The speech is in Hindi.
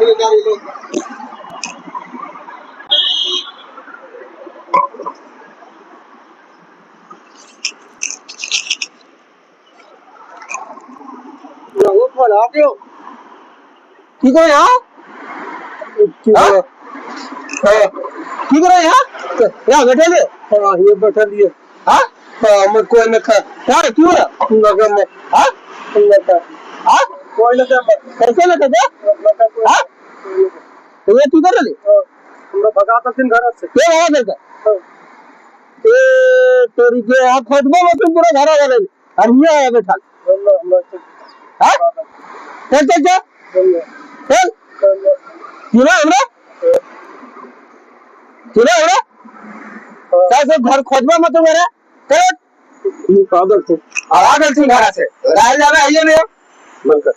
वो फोन आ गयो की करे हां हां की करे हां यहां बैठे ले हां ये बैठा लिए हां हां मैं कोई न खा यार क्यों है लगा मैं हां लगा हां कोई लगा कैसे लगे थे लगा कोई हां तो ये की करे ले हमरा भगाता दिन घर से ये आवाज करता ए तेरी के हाथ खोदबो में तुम पूरा घर आ गए और ये आया बैठा हां चल चल चल चल क्यों हमरा कैसे घर खोदबो में तुम मेरे चल पागल थे आवाज से घर से राज जावे आइए नहीं बनकर